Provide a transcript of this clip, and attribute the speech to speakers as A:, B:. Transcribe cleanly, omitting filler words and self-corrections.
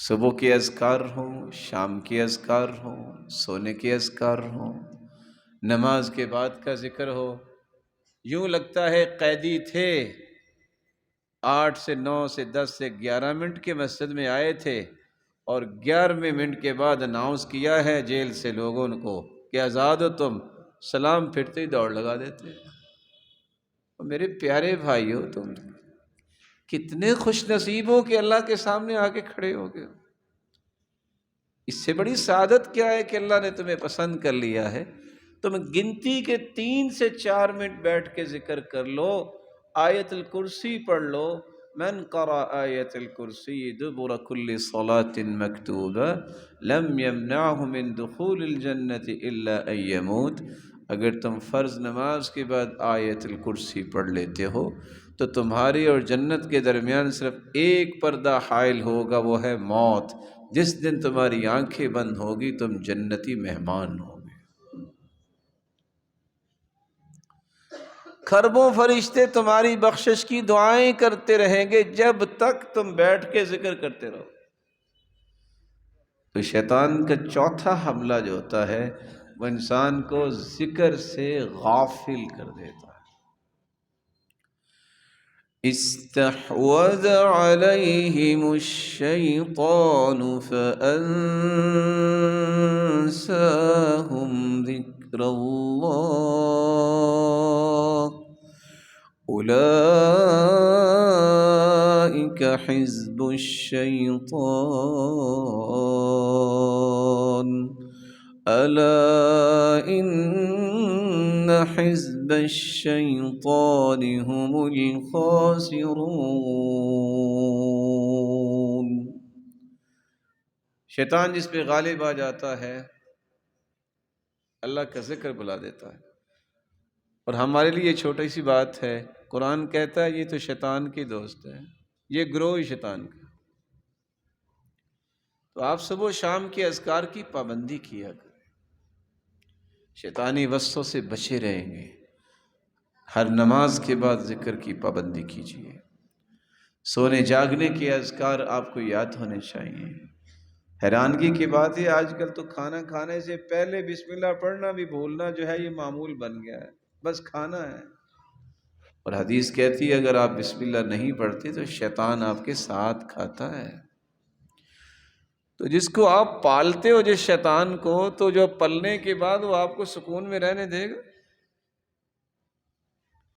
A: صبح کے اذکار ہوں، شام کے اذکار ہوں، سونے کے اذکار ہوں، نماز کے بعد کا ذکر ہو۔ یوں لگتا ہے قیدی تھے، 8 سے 9 سے 10 سے 11 منٹ کے مسجد میں آئے تھے، اور 11ویں منٹ کے بعد اناؤنس کیا ہے جیل سے لوگوں کو کہ آزاد ہو تم، سلام پھرتے ہی دوڑ لگا دیتے۔ میرے پیارے بھائیو، تم کتنے خوش نصیب ہو کہ اللہ کے سامنے آ کے کھڑے ہو گئے۔ اس سے بڑی سعادت کیا ہے کہ اللہ نے تمہیں پسند کر لیا ہے۔ تم گنتی کے 3 سے 4 منٹ بیٹھ کے ذکر کر لو، آیت الکرسی پڑھ لو۔ من قرأ آیت الکرسی دبر کل صلاة مکتوبہ لم یمنعہ من دخول الجنة الا ان یموت۔ اگر تم فرض نماز کے بعد آیت الکرسی پڑھ لیتے ہو تو تمہاری اور جنت کے درمیان صرف ایک پردہ حائل ہوگا، وہ ہے موت۔ جس دن تمہاری آنکھیں بند ہوگی تم جنتی مہمان ہوگے۔ کھربوں فرشتے تمہاری بخشش کی دعائیں کرتے رہیں گے جب تک تم بیٹھ کے ذکر کرتے رہو۔ تو شیطان کا چوتھا حملہ جو ہوتا ہے وہ انسان کو ذکر سے غافل کر دیتا ہے۔ استحوذ علیہم الشیطان فانساہم ذکر اللہ اولئک حزب الشیطان الا ان حزب الشیطان هم الخاسرون۔ شیطان جس پہ غالب آ جاتا ہے اللہ کا ذکر بلا دیتا ہے۔ اور ہمارے لیے یہ چھوٹی سی بات ہے، قرآن کہتا ہے یہ تو شیطان کی دوست ہے، یہ گروہ ہی شیطان کا۔ تو آپ صبح و شام کے اذکار کی پابندی کیا کریں، شیطانی وسوسوں سے بچے رہیں گے۔ ہر نماز کے بعد ذکر کی پابندی کیجیے۔ سونے جاگنے کے اذکار آپ کو یاد ہونے چاہیے۔ حیرانگی کی بات ہے آج کل تو کھانا کھانے سے پہلے بسم اللہ پڑھنا بھی بھولنا جو ہے یہ معمول بن گیا ہے، بس کھانا ہے۔ اور حدیث کہتی ہے اگر آپ بسم اللہ نہیں پڑھتے تو شیطان آپ کے ساتھ کھاتا ہے۔ تو جس کو آپ پالتے ہو جس شیطان کو، تو جو پلنے کے بعد وہ آپ کو سکون میں رہنے دے گا؟